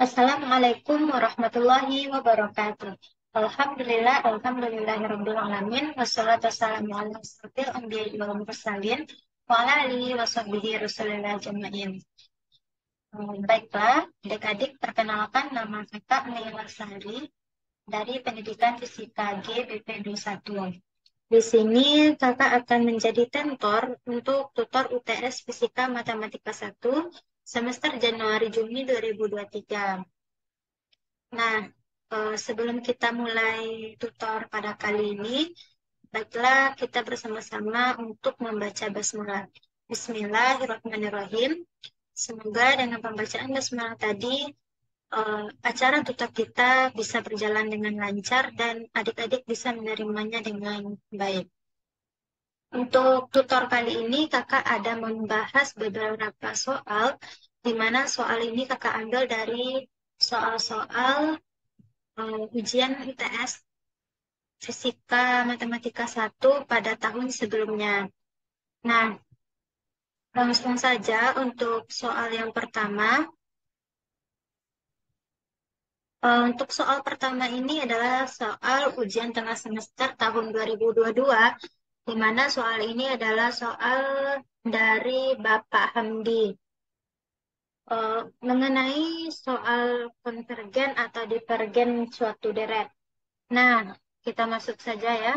Assalamualaikum warahmatullahi wabarakatuh. Alhamdulillahirabbil alamin wassalatu wassalamu ala asyrofil anbiya'i wal mursalin wa ala alihi washabbihi rasulillah ajmain. Baiklah, adik-adik, perkenalkan nama kakak Naila Sari dari Pendidikan Fisika G BP 21. Di sini kakak akan menjadi tentor untuk tutor UTS Fisika Matematika 1 semester Januari-Juni 2023. Nah, sebelum kita mulai tutor pada kali ini, baiklah kita bersama-sama untuk membaca basmalah. Bismillahirrahmanirrahim. Semoga dengan pembacaan basmalah tadi, acara tutor kita bisa berjalan dengan lancar dan adik-adik bisa menerimanya dengan baik. Untuk tutor kali ini, kakak ada membahas beberapa soal, di mana soal ini kakak ambil dari soal-soal ujian UTS Fisika Matematika 1 pada tahun sebelumnya. Nah, langsung saja untuk soal yang pertama. Untuk soal pertama ini adalah soal ujian tengah semester tahun 2022, di mana soal ini adalah soal dari Bapak Hamdi. Mengenai soal konvergen atau divergen suatu deret. Nah, kita masuk saja ya.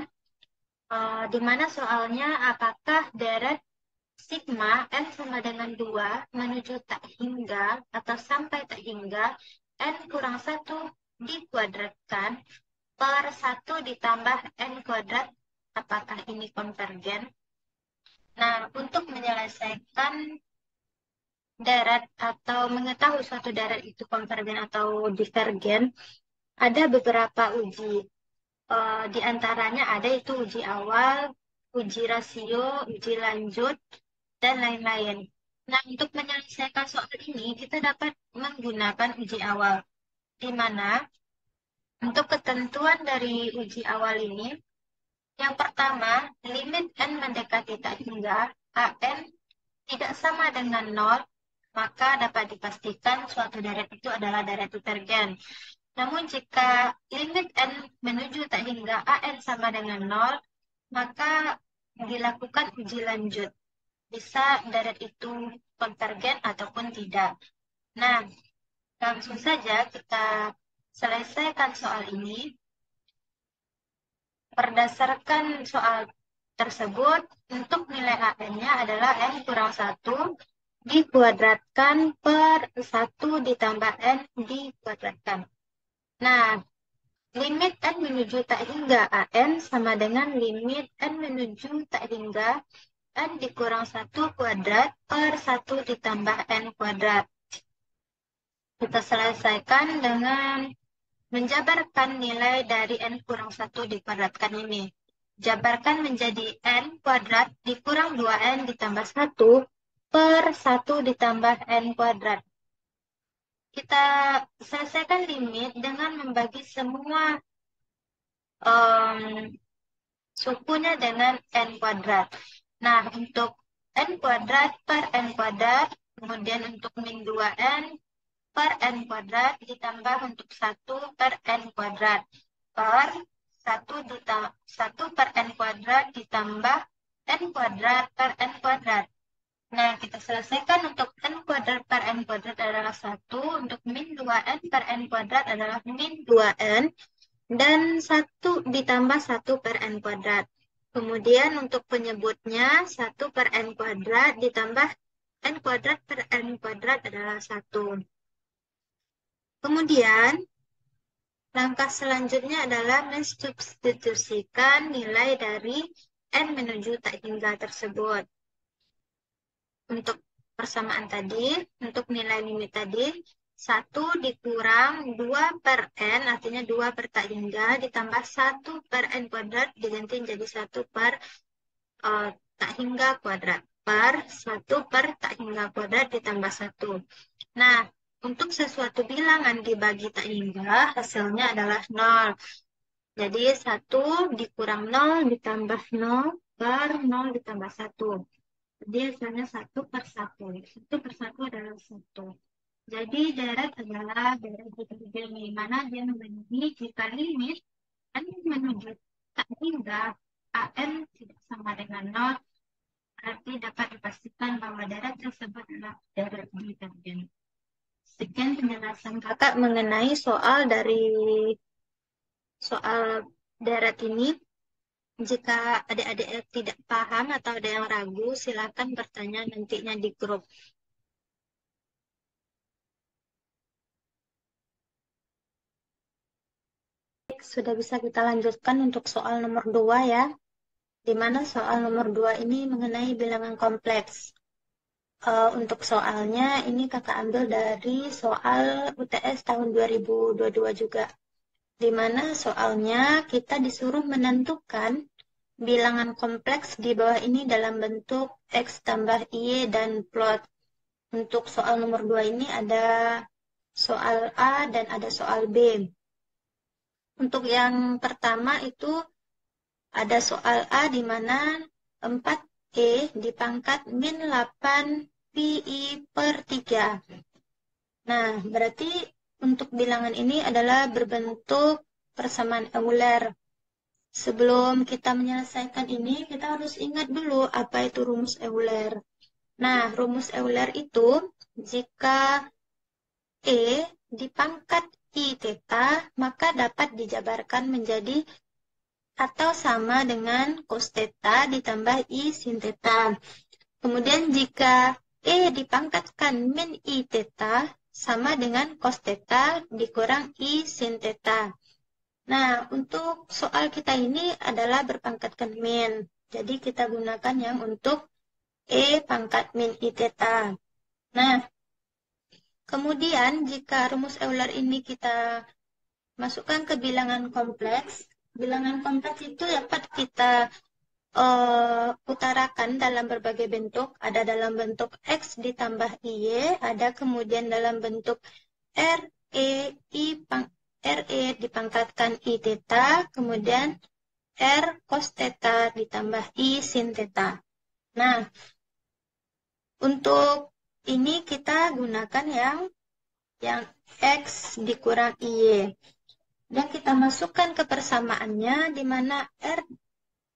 Di mana soalnya apakah deret sigma n sama dengan 2 menuju tak hingga atau sampai tak hingga n kurang 1 dikuadratkan per 1 ditambah n kuadrat, apakah ini konvergen? Nah, untuk menyelesaikan deret atau mengetahui suatu deret itu konvergen atau divergen, ada beberapa uji. Di antaranya ada itu uji awal, uji rasio, uji lanjut, dan lain-lain. Nah, untuk menyelesaikan soal ini, kita dapat menggunakan uji awal, di mana untuk ketentuan dari uji awal ini, yang pertama, limit n mendekati tak hingga an tidak sama dengan 0, maka dapat dipastikan suatu deret itu adalah deret divergen. Namun jika limit n menuju tak hingga an sama dengan 0, maka dilakukan uji lanjut. Bisa deret itu konvergen ataupun tidak. Nah, langsung saja kita selesaikan soal ini. Berdasarkan soal tersebut, untuk nilai an-nya adalah n kurang 1 dikuadratkan per 1 ditambah n dikuadratkan. Nah, limit n menuju tak hingga an sama dengan limit n menuju tak hingga n dikurang 1 kuadrat per 1 ditambah n kuadrat. Kita selesaikan dengan menjabarkan nilai dari n kurang 1 dikuadratkan ini. Jabarkan menjadi n kuadrat dikurang 2n ditambah 1 per 1 ditambah n kuadrat. Kita selesaikan limit dengan membagi semua sukunya dengan n kuadrat. Nah, untuk n kuadrat per n kuadrat, kemudian untuk min 2n per n kuadrat, ditambah untuk 1 per n kuadrat, per 1 per n kuadrat, ditambah n kuadrat per n kuadrat. Nah, kita selesaikan untuk n kuadrat per n kuadrat adalah 1, untuk min 2n per n kuadrat adalah min 2n, dan 1 ditambah 1 per n kuadrat. Kemudian untuk penyebutnya 1 per n kuadrat ditambah n kuadrat per n kuadrat adalah 1. Kemudian langkah selanjutnya adalah mensubstitusikan nilai dari n menuju tak hingga tersebut. Untuk persamaan tadi, untuk nilai limit tadi, 1 dikurang 2 per n, artinya 2 per tak hingga, ditambah 1 per n kuadrat, diganti menjadi 1 per tak hingga kuadrat, per 1 per tak hingga kuadrat ditambah 1. Nah, untuk sesuatu bilangan dibagi tak hingga, hasilnya adalah 0. Jadi 1 dikurang 0 ditambah 0 per 0 ditambah 1. Jadi hasilnya 1 per 1. 1 per 1 adalah 1. Jadi deret adalah deret divergen di mana dia membandingi jika limit n menuju tak hingga an tidak sama dengan nol, berarti dapat dipastikan bahwa deret tersebut adalah deret divergen. Sekian penjelasan kakak mengenai soal deret ini. Jika adik-adik tidak paham atau ada yang ragu, silakan bertanya nantinya di grup. Sudah bisa kita lanjutkan untuk soal nomor 2 ya. Di mana soal nomor 2 ini mengenai bilangan kompleks. Untuk soalnya ini kakak ambil dari soal UTS tahun 2022 juga. Di mana soalnya kita disuruh menentukan bilangan kompleks di bawah ini dalam bentuk X tambah Y dan plot. Untuk soal nomor 2 ini ada soal A dan ada soal B. Untuk yang pertama itu ada soal A di mana 4E dipangkat min 8 PI per 3. Nah, berarti untuk bilangan ini adalah berbentuk persamaan Euler. Sebelum kita menyelesaikan ini, kita harus ingat dulu apa itu rumus Euler. Nah, rumus Euler itu jika E dipangkat I theta, maka dapat dijabarkan menjadi atau sama dengan cos theta ditambah I sin theta. Kemudian jika E dipangkatkan min I theta, sama dengan cos theta dikurang I sin theta. Nah, untuk soal kita ini adalah berpangkatkan min. Jadi kita gunakan yang untuk E pangkat min I theta. Nah, kemudian jika rumus Euler ini kita masukkan ke bilangan kompleks itu dapat kita utarakan dalam berbagai bentuk. Ada dalam bentuk X ditambah Y, ada kemudian dalam bentuk RE dipangkatkan I theta, kemudian R cos theta ditambah I sin theta. Nah, untuk ini kita gunakan yang X dikurang Y. Dan kita masukkan ke persamaannya di mana R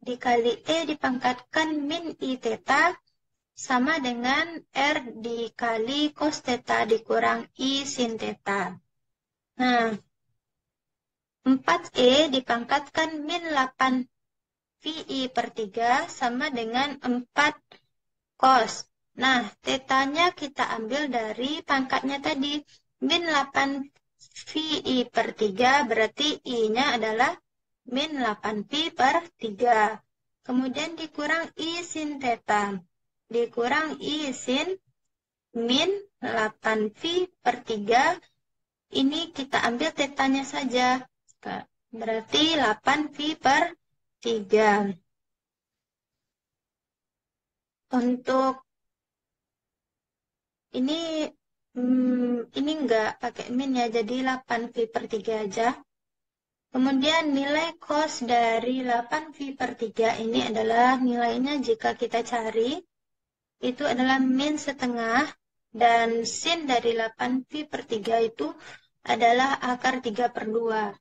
dikali E dipangkatkan min I theta sama dengan R dikali cos theta dikurang I sin theta. Nah, 4E dipangkatkan min 8 VI per 3 sama dengan 4 cos. Nah, tetanya kita ambil dari pangkatnya tadi. Min 8 VI per 3 berarti I-nya adalah min 8pi per 3. Kemudian dikurang I sin theta. Dikurang I sin min 8pi per 3. Ini kita ambil tetanya saja. Berarti 8pi per 3. Untuk ini enggak pakai min ya, jadi 8pi per 3 aja. Kemudian nilai cos dari 8pi per 3 ini adalah nilainya jika kita cari, itu adalah min setengah, dan sin dari 8pi per 3 itu adalah akar 3 per 2.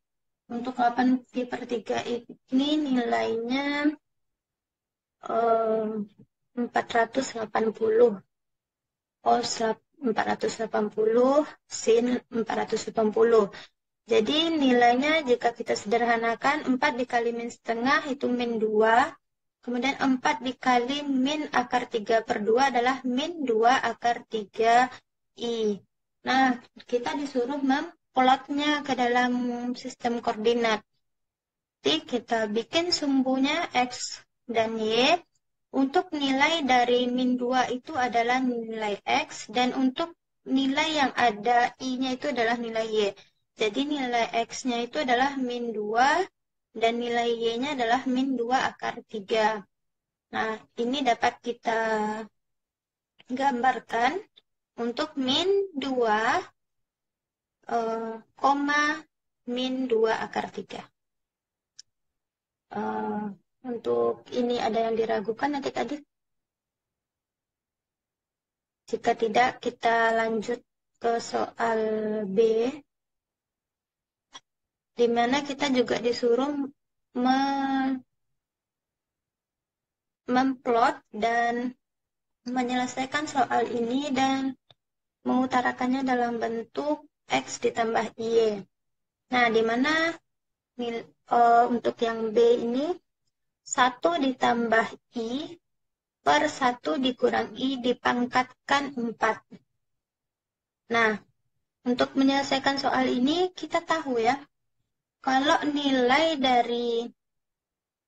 Untuk 8pi per 3 ini nilainya 480. Cos 480 sin 480. Jadi nilainya jika kita sederhanakan 4 dikali min setengah itu min 2. Kemudian 4 dikali min akar 3 per 2 adalah min 2 akar 3 I. Nah, kita disuruh memplotnya ke dalam sistem koordinat. Jadi kita bikin sumbunya X dan Y. Untuk nilai dari min 2 itu adalah nilai X, dan untuk nilai yang ada I-nya itu adalah nilai Y. Jadi nilai X-nya itu adalah min 2, dan nilai Y-nya adalah min 2 akar 3. Nah, ini dapat kita gambarkan untuk min 2, koma min 2 akar 3. Untuk ini ada yang diragukan adik-adik? Jika tidak, kita lanjut ke soal B, di mana kita juga disuruh memplot dan menyelesaikan soal ini dan mengutarakannya dalam bentuk X ditambah Y. Nah, di mana untuk yang B ini 1 ditambah I per 1 dikurang I dipangkatkan 4. Nah, untuk menyelesaikan soal ini kita tahu ya, kalau nilai dari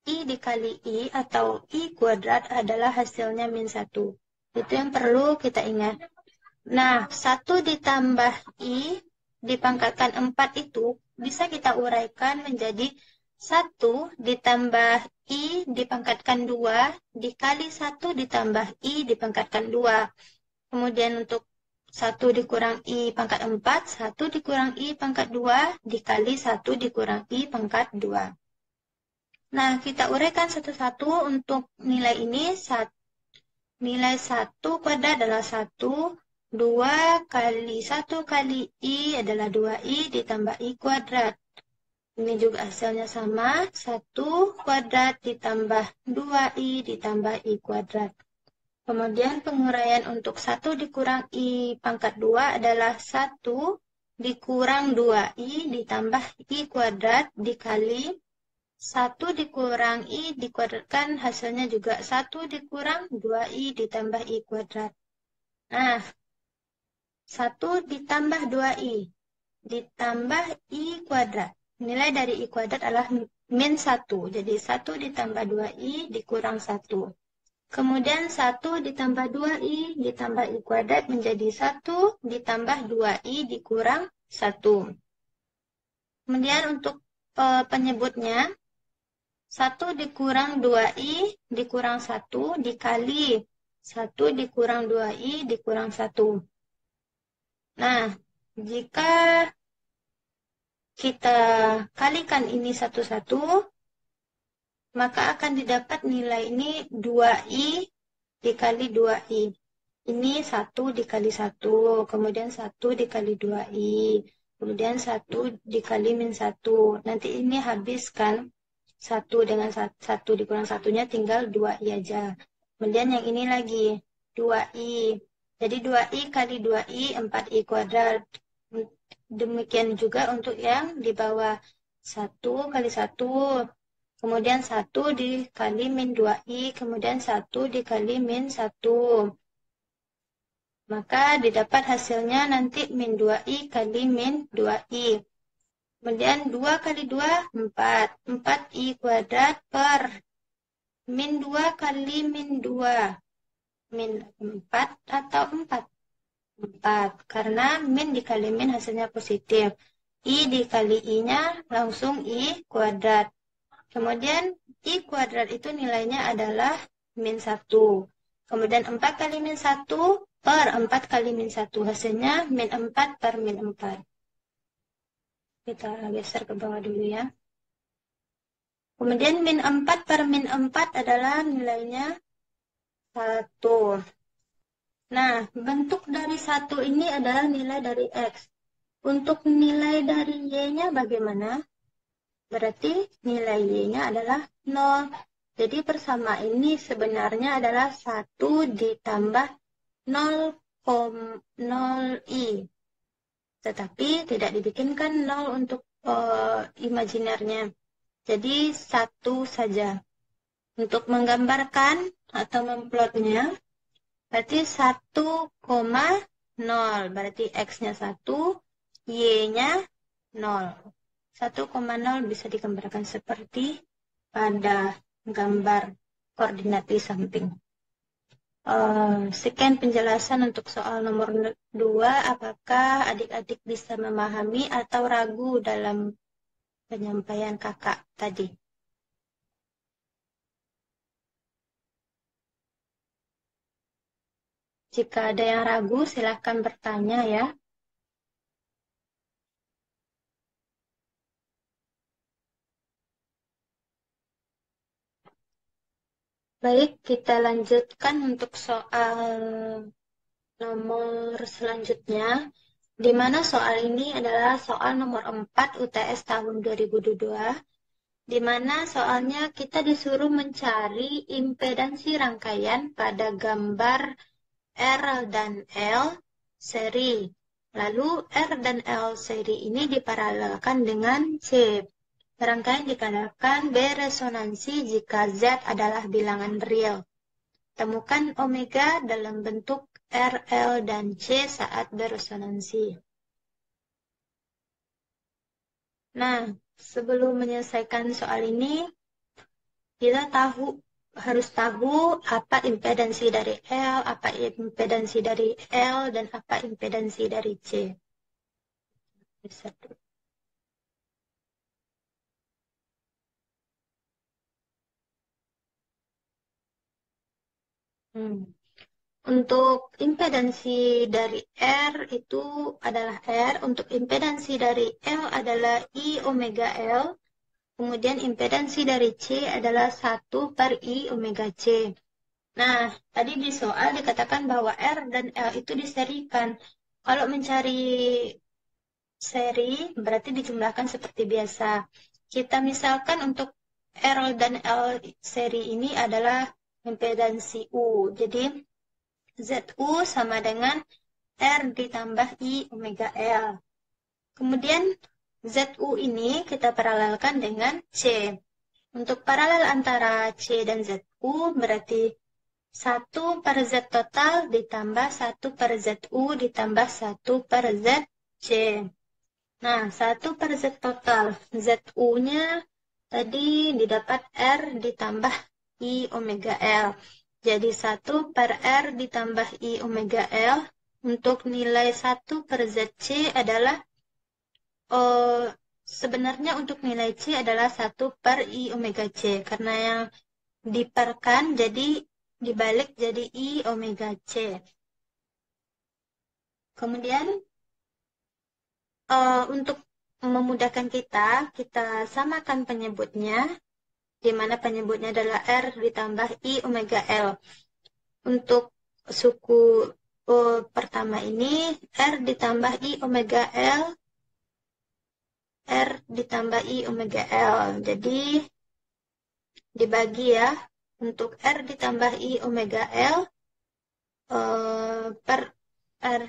I dikali I atau I kuadrat adalah hasilnya min 1. Itu yang perlu kita ingat. Nah, 1 ditambah I dipangkatkan 4 itu bisa kita uraikan menjadi 1 ditambah I dipangkatkan 2 dikali 1 ditambah I dipangkatkan 2. Kemudian untuk 1 dikurang I pangkat 4, 1 dikurang I pangkat 2 dikali 1 dikurang I pangkat 2. Nah, kita uraikan satu-satu untuk nilai ini. Nilai 1 kuadrat adalah 1, 2 kali 1 kali I adalah 2I ditambah I kuadrat. Ini juga hasilnya sama, 1 kuadrat ditambah 2I ditambah I kuadrat. Kemudian penguraian untuk 1 dikurang I pangkat 2 adalah 1 dikurang 2I ditambah I kuadrat dikali 1 dikurang I dikuadratkan hasilnya juga 1 dikurang 2I ditambah I kuadrat. Nah, 1 ditambah 2I ditambah I kuadrat. Nilai dari I kuadrat adalah min 1. Jadi 1 ditambah 2I dikurang 1. Kemudian 1 ditambah 2I ditambah I kuadrat menjadi 1 ditambah 2I dikurang 1. Kemudian untuk penyebutnya, 1 dikurang 2I dikurang 1 dikali 1 dikurang 2I dikurang 1. Nah, jika kita kalikan ini satu-satu, maka akan didapat nilai ini 2I dikali 2I. Ini 1 dikali 1, kemudian 1 dikali 2I, kemudian 1 dikali min 1. Nanti ini habiskan 1 dengan 1 dikurang 1-nya tinggal 2I aja. Kemudian yang ini lagi 2I. Jadi 2I kali 2I 4I kuadrat. Demikian juga untuk yang di bawah 1 kali 1. Kemudian 1 dikali min 2I. Kemudian 1 dikali min 1. Maka didapat hasilnya nanti min 2I kali min 2I. Kemudian 2 kali 2, 4. 4I kuadrat per min 2 kali min 2. Min 4 atau 4? 4. Karena min dikali min hasilnya positif. I dikali I-nya langsung I kuadrat. Kemudian I kuadrat itu nilainya adalah min 1. Kemudian 4 kali min 1 per 4 kali min 1. Hasilnya min 4 per min 4. Kita geser ke bawah dulu ya. Kemudian min 4 per min 4 adalah nilainya 1. Nah, bentuk dari 1 ini adalah nilai dari X. Untuk nilai dari Y-nya bagaimana? Berarti nilai Y-nya adalah 0. Jadi persama ini sebenarnya adalah 1 ditambah 0,0I. Tetapi tidak dibikinkan 0 untuk imajinernya. Jadi 1 saja. Untuk menggambarkan atau memplotnya, berarti 1,0. Berarti X-nya 1, Y-nya 0. 1,0 bisa digambarkan seperti pada gambar koordinat di samping. Sekian penjelasan untuk soal nomor 2. Apakah adik-adik bisa memahami atau ragu dalam penyampaian kakak tadi? Jika ada yang ragu, silahkan bertanya ya. Baik, kita lanjutkan untuk soal nomor selanjutnya. Di mana soal ini adalah soal nomor 4 UTS tahun 2022, di mana soalnya kita disuruh mencari impedansi rangkaian pada gambar R dan L seri. Lalu R dan L seri ini diparalelkan dengan C. Rangkaian dikatakan beresonansi jika Z adalah bilangan real. Temukan omega dalam bentuk R, L, dan C saat beresonansi. Nah, sebelum menyelesaikan soal ini, kita harus tahu apa impedansi dari L, apa impedansi dari L, dan apa impedansi dari C. Satu. Untuk impedansi dari R itu adalah R, untuk impedansi dari L adalah I omega L, kemudian impedansi dari C adalah 1 per I omega C. Nah, tadi di soal dikatakan bahwa R dan L itu diserikan. Kalau mencari seri, berarti dijumlahkan seperti biasa. Kita misalkan untuk R dan L seri ini adalah impedansi U. Jadi, ZU sama dengan R ditambah I omega L. Kemudian, ZU ini kita paralelkan dengan C. Untuk paralel antara C dan ZU berarti 1 per Z total ditambah 1 per ZU ditambah 1 per ZC. Nah, 1 per Z total. ZU-nya tadi didapat R ditambah I omega L. Jadi 1 per R ditambah I omega L. Untuk nilai 1 per ZC adalah, sebenarnya untuk nilai C adalah 1 per I omega C. Karena yang diperkan jadi dibalik jadi I omega C. Kemudian untuk memudahkan kita samakan penyebutnya, di mana penyebutnya adalah R ditambah I omega L. Untuk suku pertama ini, R ditambah I omega L, R ditambah I omega L. Jadi, dibagi ya, untuk R ditambah I omega L, per R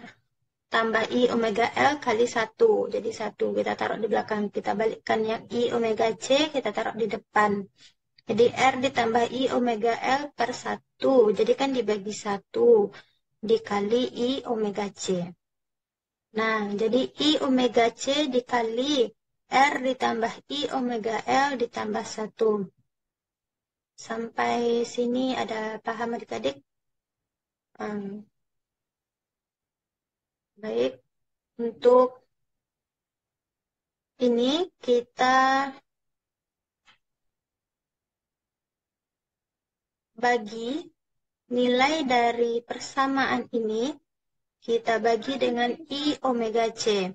tambah I omega L kali 1. Jadi 1 kita taruh di belakang. Kita balikkan yang I omega C, kita taruh di depan. Jadi R ditambah I omega L per 1. Jadi kan dibagi 1 dikali I omega C. Nah, jadi I omega C dikali R ditambah I omega L ditambah 1. Sampai sini ada paham adik-adik? Baik, untuk ini kita bagi nilai dari persamaan ini, kita bagi dengan I omega C.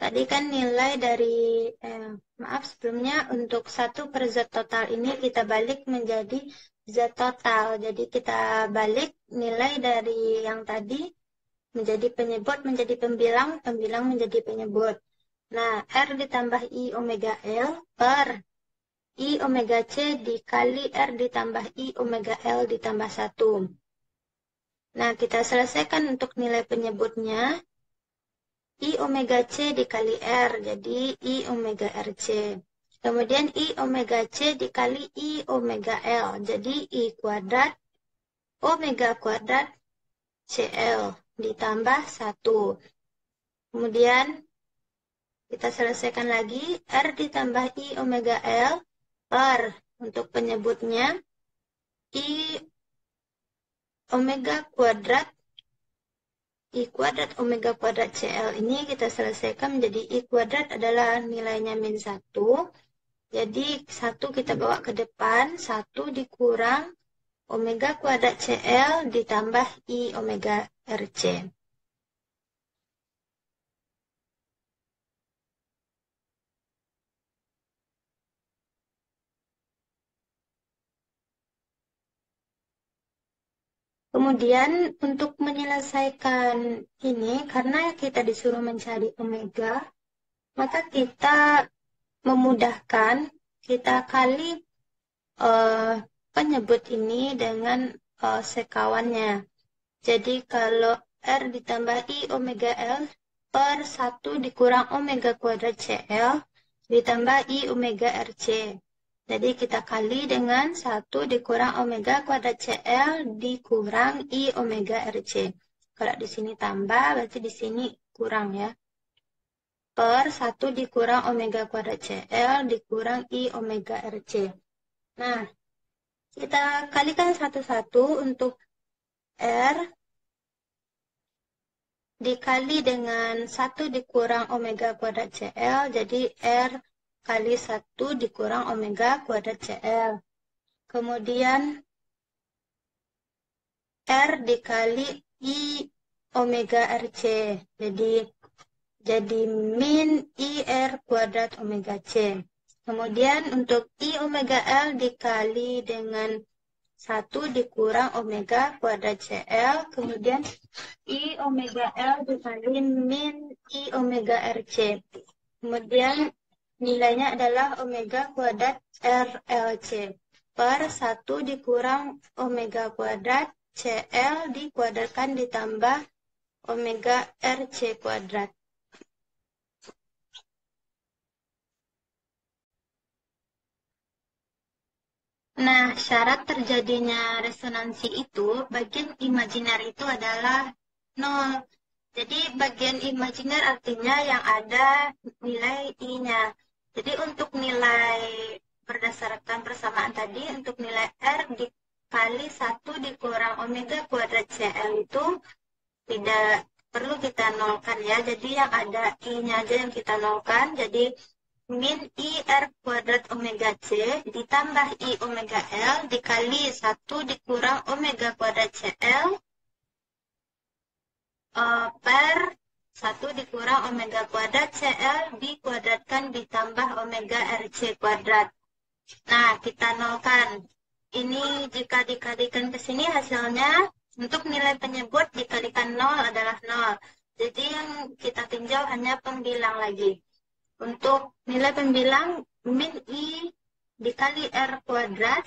Tadi kan nilai dari, maaf sebelumnya, untuk 1 per Z total ini kita balik menjadi Z total. Jadi kita balik nilai dari yang tadi menjadi penyebut, menjadi pembilang, pembilang menjadi penyebut. Nah, R ditambah I omega L per I omega C dikali R ditambah I omega L ditambah 1. Nah, kita selesaikan untuk nilai penyebutnya. I omega C dikali R, jadi I omega RC. Kemudian I omega C dikali I omega L, jadi I kuadrat omega kuadrat CL ditambah 1. Kemudian kita selesaikan lagi, R ditambah I omega L per, untuk penyebutnya, I omega kuadrat I kuadrat omega kuadrat CL ini kita selesaikan menjadi I kuadrat adalah nilainya min 1. Jadi 1 kita bawa ke depan, 1 dikurang omega kuadrat CL ditambah I omega RC. Kemudian untuk menyelesaikan ini, karena kita disuruh mencari omega, maka kita memudahkan, kita kali penyebut ini dengan sekawannya. Jadi kalau R ditambah I omega L per 1 dikurang omega kuadrat CL ditambah I omega RC. Jadi kita kali dengan 1 dikurang omega kuadrat CL dikurang I omega RC. Kalau di sini tambah, berarti di sini kurang ya. Per 1 dikurang omega kuadrat CL dikurang I omega RC. Nah, kita kalikan satu-satu untuk R dikali dengan 1 dikurang omega kuadrat CL, jadi R kali 1 dikurang omega kuadrat CL. Kemudian R dikali I omega RC, jadi min IR kuadrat omega C. Kemudian untuk I omega L dikali dengan 1 dikurang omega kuadrat CL, kemudian I omega L dikali min I omega RC. Kemudian nilainya adalah omega kuadrat RLC per 1 dikurang omega kuadrat CL dikuadratkan ditambah omega RC kuadrat. Nah, syarat terjadinya resonansi itu, bagian imajiner itu adalah 0. Jadi bagian imajiner artinya yang ada nilai I-nya. Jadi untuk nilai berdasarkan persamaan tadi, untuk nilai R dikali 1 dikurang omega kuadrat CL itu tidak perlu kita nolkan ya. Jadi yang ada I-nya aja yang kita nolkan. Jadi min IR kuadrat omega C ditambah I omega L dikali 1 dikurang omega kuadrat CL per 1 dikurang omega kuadrat CL dikuadratkan ditambah omega RC kuadrat. Nah, kita nolkan. Ini jika dikalikan ke sini hasilnya untuk nilai penyebut dikalikan 0 adalah 0. Jadi yang kita tinjau hanya pembilang lagi. Untuk nilai pembilang min I dikali R kuadrat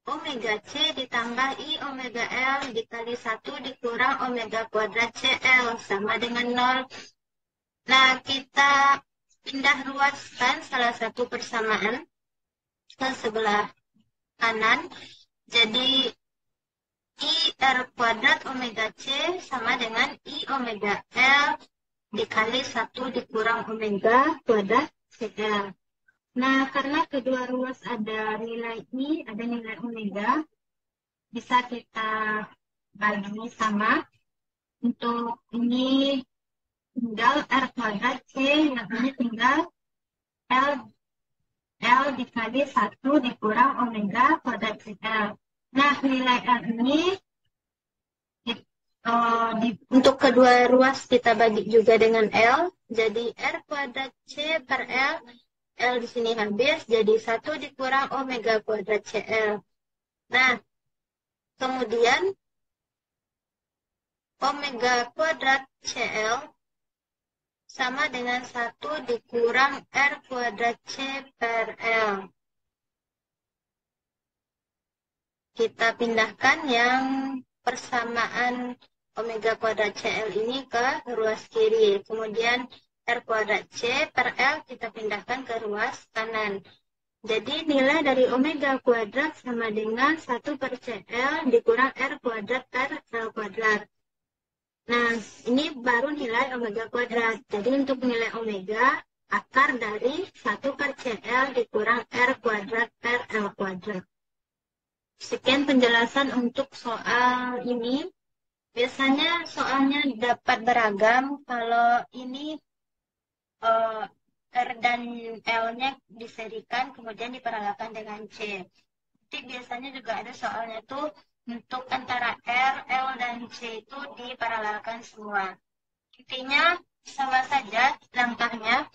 omega C ditambah I omega L dikali 1 dikurang omega kuadrat CL sama dengan 0. Nah, kita pindah ruaskan salah satu persamaan ke sebelah kanan. Jadi I R kuadrat omega C sama dengan I omega L dikali 1 dikurang omega kuadrat CL. Nah, karena kedua ruas ada nilai I, ada nilai omega, bisa kita bagi sama. Untuk ini tinggal R kuadrat C, yang ini tinggal L dikali 1 dikurang omega kuadrat CL. Nah, nilai R ini untuk kedua ruas kita bagi juga dengan L. Jadi R kuadrat C per L di sini habis, jadi 1 dikurang omega kuadrat CL. Nah, kemudian omega kuadrat CL sama dengan 1 dikurang R kuadrat C per L. Kita pindahkan yang persamaan omega kuadrat CL ini ke ruas kiri. Kemudian R kuadrat C per L kita pindahkan ke ruas kanan. Jadi nilai dari omega kuadrat sama dengan 1 per CL dikurang R kuadrat per L kuadrat. Nah, ini baru nilai omega kuadrat. Jadi untuk nilai omega, akar dari 1 per CL dikurang R kuadrat per L kuadrat. Sekian penjelasan untuk soal ini. Biasanya soalnya dapat beragam. Kalau ini R dan L-nya diserikan, kemudian diparalelkan dengan C. Jadi biasanya juga ada soalnya tuh untuk antara R, L, dan C itu diparalelkan semua. Intinya sama saja langkahnya.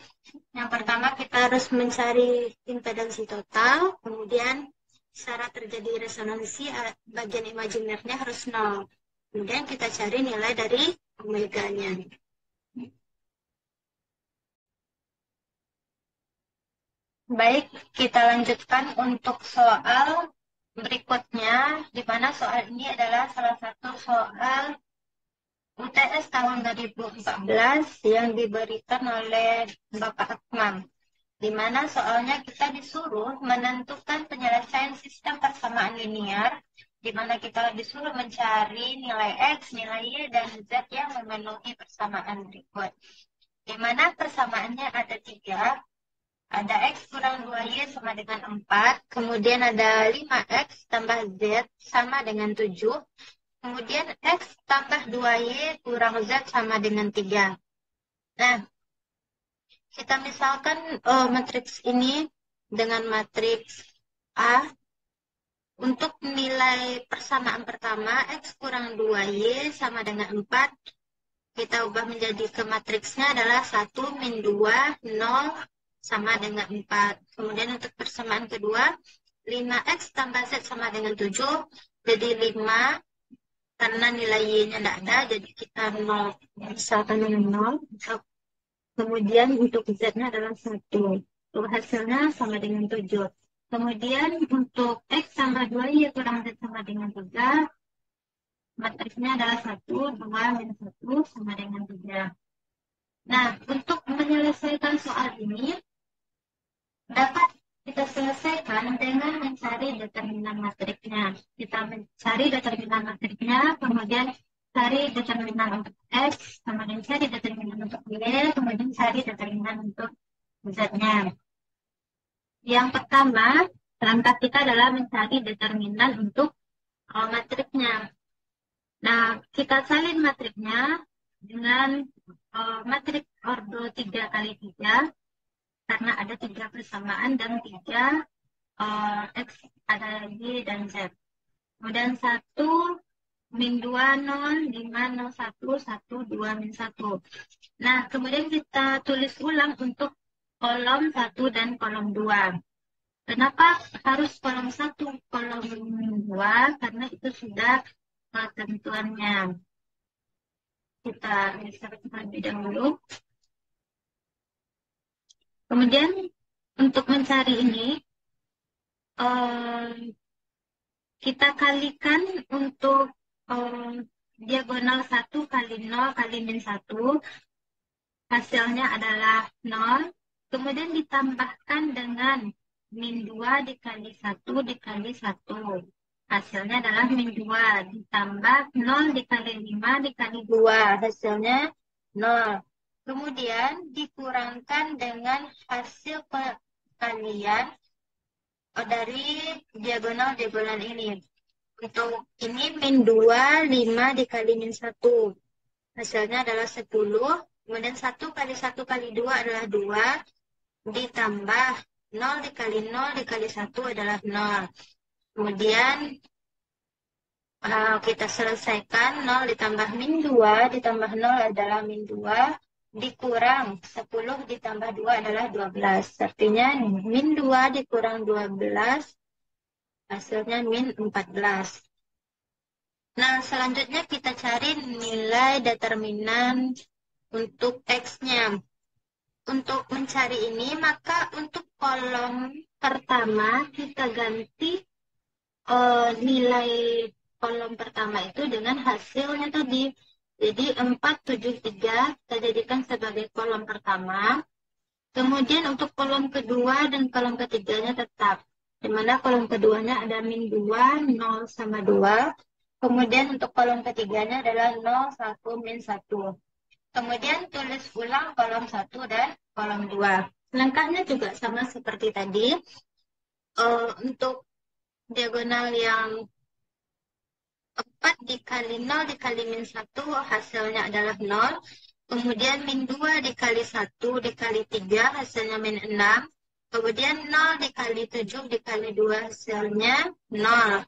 Yang pertama kita harus mencari impedansi total, kemudian syarat terjadi resonansi bagian imajinernya harus 0. Kemudian kita cari nilai dari omeganya. Baik, kita lanjutkan untuk soal berikutnya, di mana soal ini adalah salah satu soal UTS tahun 2014 yang diberikan oleh Bapak Akmal, di mana soalnya kita disuruh menentukan penyelesaian sistem persamaan linear, di mana kita disuruh mencari nilai X, nilai Y, dan Z yang memenuhi persamaan berikut. Di mana persamaannya ada 3, ada X kurang 2Y sama dengan 4, kemudian ada 5X tambah Z sama dengan 7, kemudian X tambah 2Y kurang Z sama dengan 3. Nah, kita misalkan matriks ini dengan matriks A. Untuk nilai persamaan pertama, X kurang 2Y sama dengan 4. Kita ubah menjadi ke matriksnya adalah 1 min 2, 0 sama dengan 4. Kemudian untuk persamaan kedua, 5X tambah Z sama dengan 7. Jadi 5, karena nilai Y-nya tidak ada, jadi kita 0. Misalkan dengan 0. Kemudian untuk Z-nya adalah 1. Untuk hasilnya sama dengan 7. Kemudian untuk X tambah 2Y kurang Z sama dengan 3. Matriksnya adalah 1, 2, minus 1 sama dengan 3. Nah, untuk menyelesaikan soal ini, dapat kita selesaikan dengan mencari determinan matriknya. Kita mencari determinan matriknya, kemudian cari determinan untuk X, kemudian cari determinan untuk Y, kemudian cari determinan untuk Z-nya. Yang pertama, langkah kita adalah mencari determinan untuk matriknya. Nah, kita salin matriknya dengan matrik ordo 3 kali 3, karena ada 3 persamaan dan 3 X, ada Y dan Z. Kemudian 1, min 2, 0, 5, 0, 1, 1, 2, min 1. Nah, kemudian kita tulis ulang untuk kolom 1 dan kolom 2. Kenapa harus kolom 1, kolom 2? Karena itu sudah ketentuannya. Kita lihat terlebih dahulu. Kemudian untuk mencari ini, kita kalikan untuk diagonal 1 kali 0 kali min 1. Hasilnya adalah 0. Kemudian ditambahkan dengan min 2 dikali 1 dikali 1. Hasilnya adalah min 2. Ditambah 0 dikali 5 dikali 2. Hasilnya 0. Kemudian dikurangkan dengan hasil perkalian dari diagonal-diagonal ini. Untuk ini min 2, 5 dikali min 1. Hasilnya adalah 10. Kemudian 1 kali 1 kali 2 adalah 2. Ditambah 0 dikali 0 dikali 1 adalah 0. Kemudian kita selesaikan 0 ditambah min 2 ditambah 0 adalah min 2. Dikurang 10 ditambah 2 adalah 12. Artinya min 2 dikurang 12 hasilnya min 14. Nah, selanjutnya kita cari nilai determinan untuk X-nya. Untuk mencari ini, maka untuk kolom pertama kita ganti nilai kolom pertama itu dengan hasilnya tadi. Jadi 473 kita jadikan sebagai kolom pertama. Kemudian untuk kolom kedua dan kolom ketiganya tetap. Di mana kolom keduanya ada min 2, 0 sama 2. Kemudian untuk kolom ketiganya adalah 0, 1, min 1. Kemudian tulis ulang kolom 1 dan kolom 2. Langkahnya juga sama seperti tadi. Untuk diagonal yang 4 dikali 0 dikali min 1 hasilnya adalah 0. Kemudian min 2 dikali 1 dikali 3 hasilnya min 6. Kemudian 0 dikali 7 dikali 2 hasilnya 0.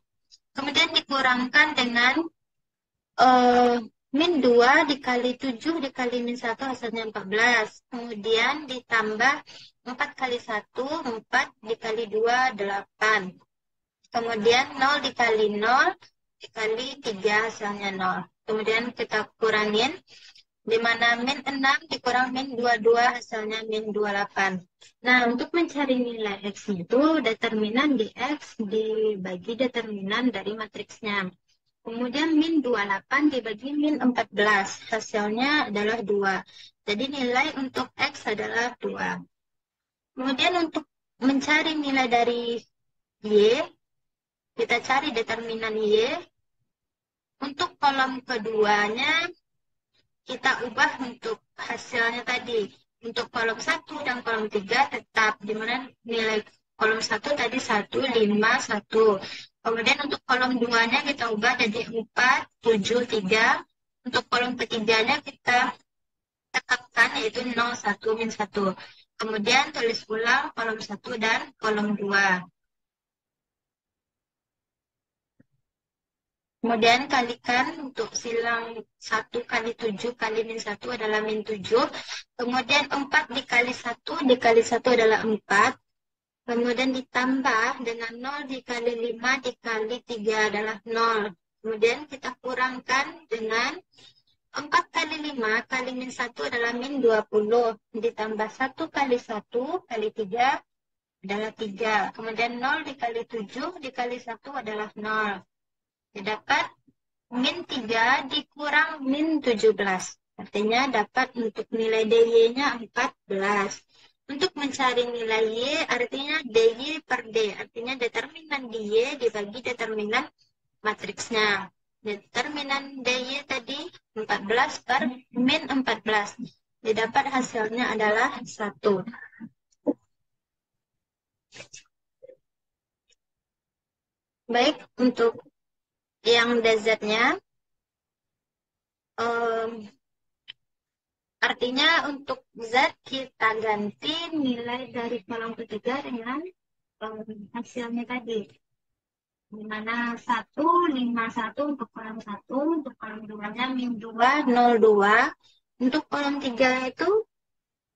Kemudian dikurangkan dengan min 2 dikali 7 dikali min 1 hasilnya 14. Kemudian ditambah 4 kali 1, 4 dikali 2, 8. Kemudian 0 dikali 0 dikali 3 hasilnya 0. Kemudian kita kurangin, di mana min 6 dikurang min 22 hasilnya min 28. Nah, untuk mencari nilai X itu determinan di X dibagi determinan dari matriksnya. Kemudian min 28 dibagi min 14, hasilnya adalah 2. Jadi nilai untuk X adalah 2. Kemudian untuk mencari nilai dari Y, kita cari determinan Y. Untuk kolom keduanya, kita ubah untuk hasilnya tadi. Untuk kolom 1 dan kolom 3 tetap, di mana nilai kolom 1 tadi 1, 5, 1. Kemudian untuk kolom 2-nya kita ubah jadi 4, 7, 3. Untuk kolom ketiganya kita tetapkan yaitu 0, 1, min 1. Kemudian tulis ulang kolom 1 dan kolom 2. Kemudian kalikan untuk silang 1 kali 7 kali min 1 adalah min 7. Kemudian 4 dikali 1 dikali 1 adalah 4. Kemudian ditambah dengan 0 dikali 5 dikali 3 adalah 0. Kemudian kita kurangkan dengan 4 kali 5 kali min 1 adalah min 20. Ditambah 1 kali 1 kali 3 adalah 3. Kemudian 0 dikali 7 dikali 1 adalah 0. Dapat min 3 dikurang min 17. Artinya dapat untuk nilai DY-nya 14. Untuk mencari nilai Y, artinya DY per D. Artinya determinan DY dibagi determinan matriksnya. Determinan DY tadi 14 per min 14. Didapat hasilnya adalah 1. Baik, untuk yang DZ-nya, artinya untuk Z kita ganti nilai dari kolom ketiga dengan hasilnya tadi. Di mana 1, 5, 1 untuk kolom 1, untuk kolom 2-nya min 2, 0, 2. Untuk kolom 3 itu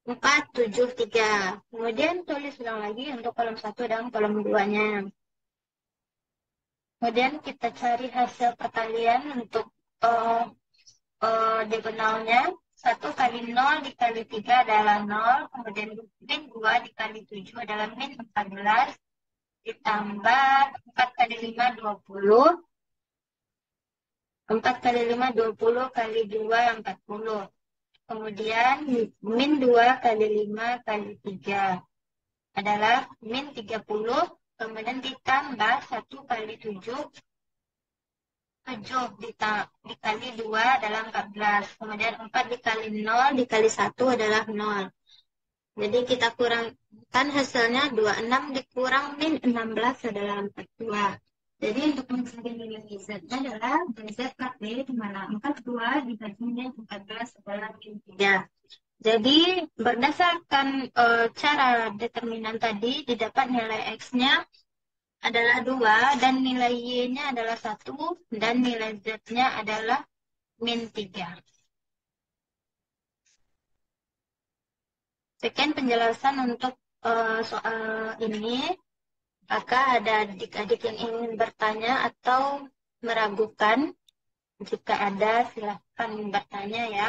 4, 7, 3. Kemudian tulis ulang lagi untuk kolom 1 dan kolom 2-nya. Kemudian kita cari hasil perkalian untuk diagonalnya. 1 kali 0 dikali 3 adalah 0. Kemudian min 2 dikali 7 adalah min 14. Ditambah 4 kali 5, 20. 4 kali 5, 20 kali 2, 40. Kemudian min 2 kali 5 kali 3 adalah min 30. Kemudian ditambah 1 kali 7. 7 dikali 2 adalah 14. Kemudian 4 dikali 0 dikali 1 adalah 0. Jadi kita kurangkan hasilnya 26 dikurang min 16 adalah 42. Jadi untuk mencari nilai Z-nya adalah Z per D, di mana 42 dibagi min 14 adalah min 3. Jadi berdasarkan cara determinan tadi, didapat nilai X-nya adalah 2 dan nilai Y-nya adalah 1 dan nilai Z-nya adalah min 3. Sekian penjelasan untuk soal ini. Apakah ada adik-adik yang ingin bertanya atau meragukan? Jika ada, silahkan bertanya ya.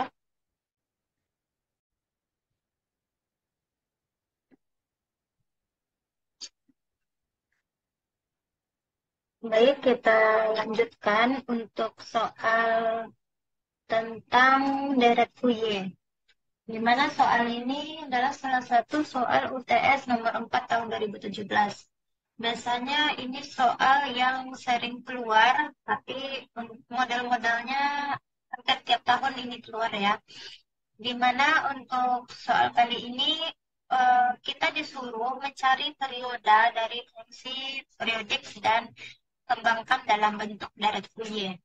Baik, kita lanjutkan untuk soal tentang deret Fourier. Di mana soal ini adalah salah satu soal UTS nomor 4 tahun 2017. Biasanya ini soal yang sering keluar, tapi model-modelnya hampir tiap tahun ini keluar ya. Di mana untuk soal kali ini kita disuruh mencari perioda dari fungsi periodik dan kembangkan dalam bentuk deret Fourier.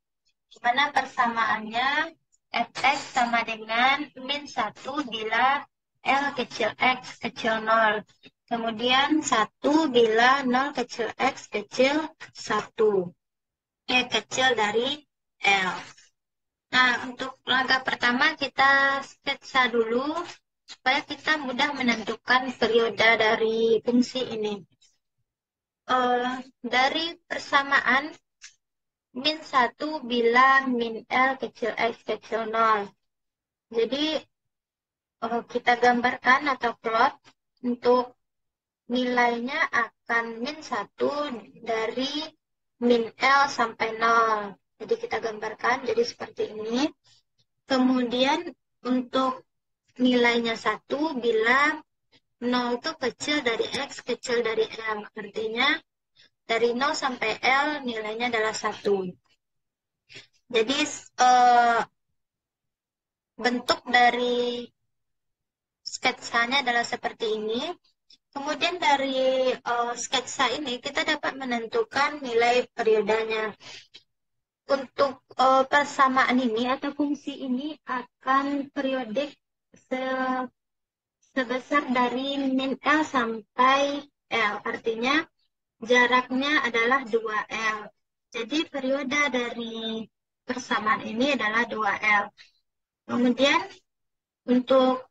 Di mana persamaannya fx sama dengan min 1 bila L kecil x kecil 0. Kemudian 1 bila 0 kecil x kecil 1. Kecil dari L. Nah, untuk langkah pertama kita sketsa dulu supaya kita mudah menentukan perioda dari fungsi ini. Dari persamaan min 1 bila min L kecil X kecil 0. Jadi kita gambarkan atau plot untuk nilainya akan min 1 dari min L sampai 0. Jadi kita gambarkan jadi seperti ini. Kemudian untuk nilainya 1 bila 0 itu kecil dari X, kecil dari M. Artinya dari 0 sampai L nilainya adalah 1. Jadi bentuk dari sketsanya adalah seperti ini. Kemudian dari sketsa ini kita dapat menentukan nilai periodanya. Untuk persamaan ini atau fungsi ini akan periodik sebesar dari min L sampai L. Artinya jaraknya adalah 2L. Jadi periode dari persamaan ini adalah 2L. Kemudian untuk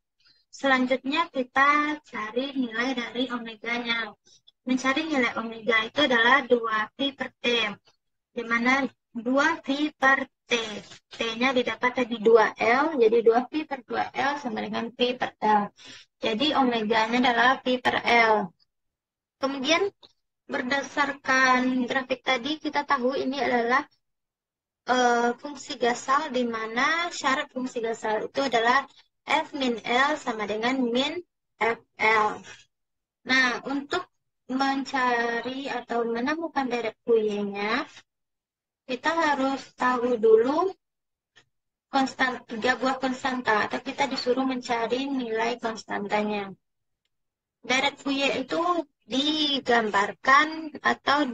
selanjutnya kita cari nilai dari omeganya. Mencari nilai omega itu adalah 2V per T. Di mana 2V per T. T-nya didapat tadi 2L, jadi 2V per 2L sama dengan V per L. Jadi omeganya adalah V per L. Kemudian berdasarkan grafik tadi kita tahu ini adalah fungsi Gasal, di mana syarat fungsi Gasal itu adalah F min L sama dengan min FL. Nah, untuk mencari atau menemukan deret Fourier-nya, kita harus tahu dulu tiga buah konstanta, atau kita disuruh mencari nilai konstantanya. Deret Fourier itu digambarkan atau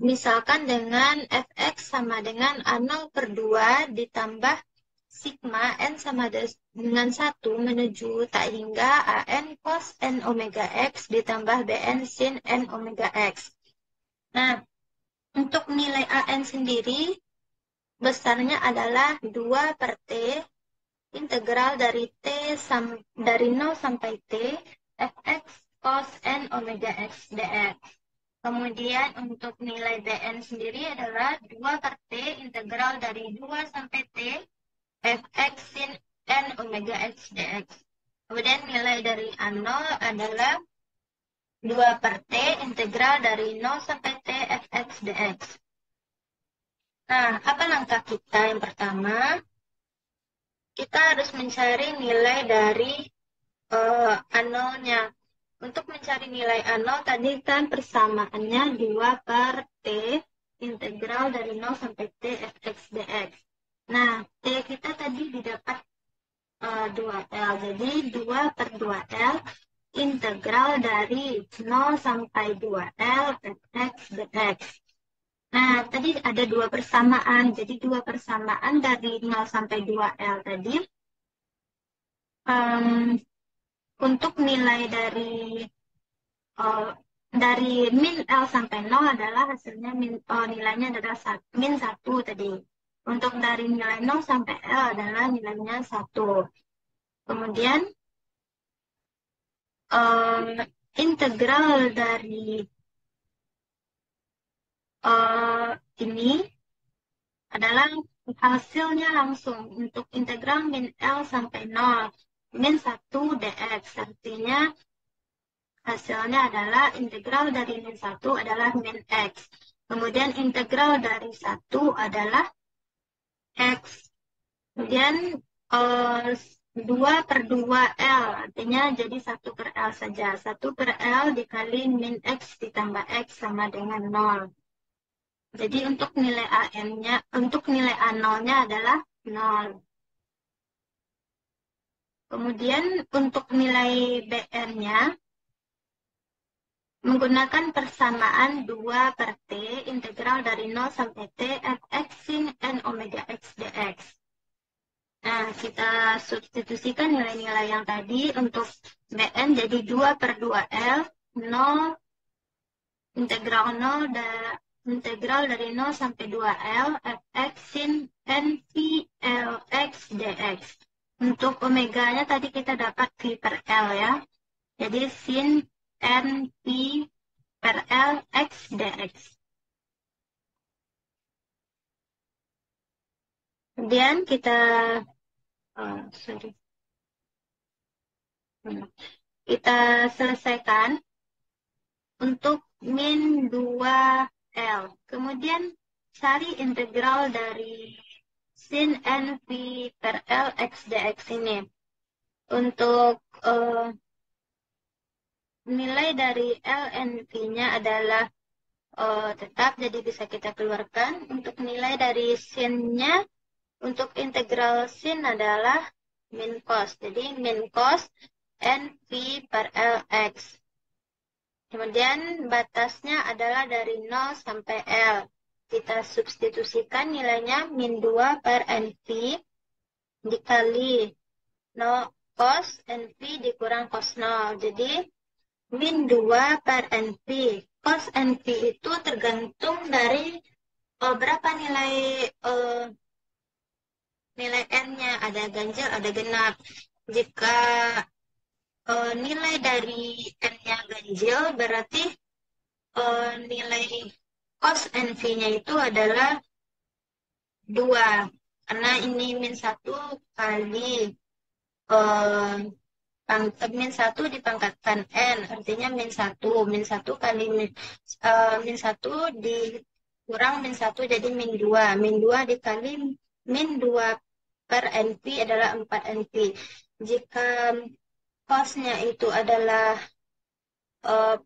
misalkan dengan fx sama dengan A0 per 2 ditambah sigma n sama dengan 1 menuju tak hingga an cos n omega x ditambah bn sin n omega x. Nah, untuk nilai an sendiri besarnya adalah 2 per t integral dari dari 0 sampai t fx cos n omega x dx. Kemudian untuk nilai Bn sendiri adalah 2 per T integral dari 2 sampai T fx sin n omega x dx. Kemudian nilai dari A0 adalah 2 per T integral dari 0 sampai T fx dx. Nah, apa langkah kita? Yang pertama, kita harus mencari nilai dari A0-nya. Untuk mencari nilai A0 tadi kan persamaannya 2 per T integral dari 0 sampai T fx dx. Nah, T kita tadi didapat 2L. Jadi 2 per 2L integral dari 0 sampai 2L fx dx. Nah, tadi ada dua persamaan. Jadi dua persamaan dari 0 sampai 2L tadi. Untuk nilai dari min L sampai 0 adalah hasilnya nilainya adalah min 1 tadi. Untuk dari nilai 0 sampai L adalah nilainya 1. Kemudian integral dari ini adalah hasilnya langsung untuk integral min L sampai 0. Min 1 dx, artinya hasilnya adalah integral dari min 1 adalah min x. Kemudian integral dari 1 adalah x. Kemudian 2 per 2L, artinya jadi 1 per L saja. 1 per L dikali min x ditambah x sama dengan 0. Jadi untuk nilai AN-nya, untuk nilai A0-nya adalah 0. Kemudian untuk nilai BN-nya, menggunakan persamaan 2 per T integral dari 0 sampai T fx sin n omega x dx. Nah, kita substitusikan nilai-nilai yang tadi untuk Bn jadi 2 per 2L, 0, integral dari 0 sampai 2L fx sin n v Lx dx. Untuk omeganya tadi kita dapat V per L ya. Jadi sin n v per L x dx. Kemudian sorry, kita selesaikan untuk min 2L. Kemudian cari integral dari sin n v per L x dx ini. Untuk nilai dari ln v-nya adalah tetap, jadi bisa kita keluarkan. Untuk nilai dari sin-nya, untuk integral sin adalah min cos. Jadi min cos n v per Lx. Kemudian batasnya adalah dari 0 sampai L. Kita substitusikan nilainya min 2 per NV dikali 0 cos NV dikurang cos 0. Jadi min 2 per NV. Cos NV itu tergantung dari berapa nilai nilai N-nya. Ada ganjil, ada genap. Jika nilai dari N-nya ganjil, berarti nilai cos NV-nya itu adalah 2. Karena ini min 1 kali min 1 dipangkatkan N, artinya min 1. Min 1 kali min 1 dikurang min 1 jadi min 2. Min 2 dikali min 2 per NV adalah 4 NV. Jika cosnya itu adalah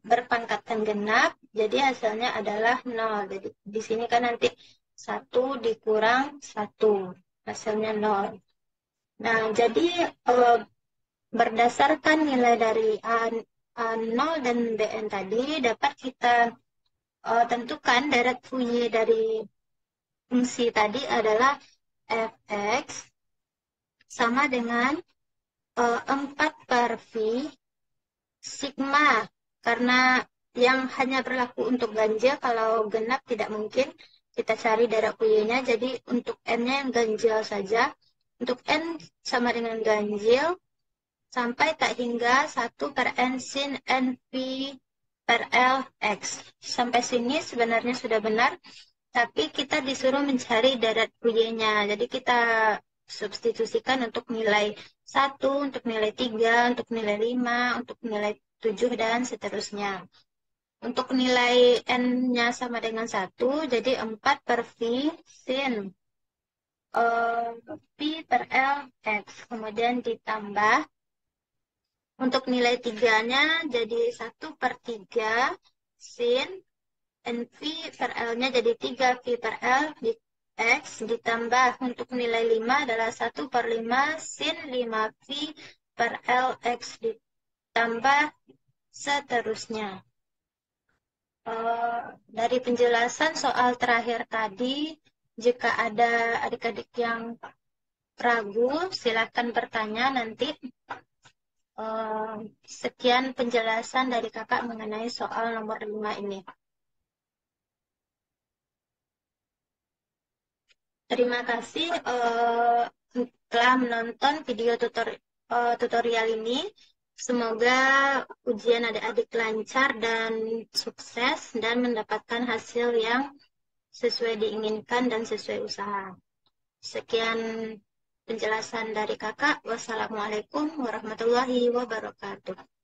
berpangkatkan genap, jadi hasilnya adalah 0. Jadi di sini kan nanti 1 dikurang 1, hasilnya 0. Nah, jadi berdasarkan nilai dari A0 dan BN tadi, dapat kita tentukan deret Fourier dari fungsi tadi adalah fx sama dengan 4 per V sigma, karena yang hanya berlaku untuk ganjil, kalau genap tidak mungkin kita cari deret Fourier-nya. Jadi untuk N-nya yang ganjil saja. Untuk N sama dengan ganjil sampai tak hingga 1 per N sin NV per L X. Sampai sini sebenarnya sudah benar, tapi kita disuruh mencari deret Fourier-nya. Jadi kita substitusikan untuk nilai 1, untuk nilai 3, untuk nilai 5, untuk nilai 7, dan seterusnya. Untuk nilai N-nya sama dengan 1, jadi 4 per V sin V per L X. Kemudian ditambah untuk nilai 3-nya jadi 1 per 3 sin NV per L-nya jadi 3 V per L di X, ditambah untuk nilai 5 adalah 1 per 5 sin 5 V per L X, ditambah seterusnya. Dari penjelasan soal terakhir tadi, jika ada adik-adik yang ragu, silakan bertanya nanti. Sekian penjelasan dari kakak mengenai soal nomor 5 ini. Terima kasih telah menonton video tutorial ini. Semoga ujian adik-adik lancar dan sukses dan mendapatkan hasil yang sesuai diinginkan dan sesuai usaha. Sekian penjelasan dari kakak. Wassalamualaikum warahmatullahi wabarakatuh.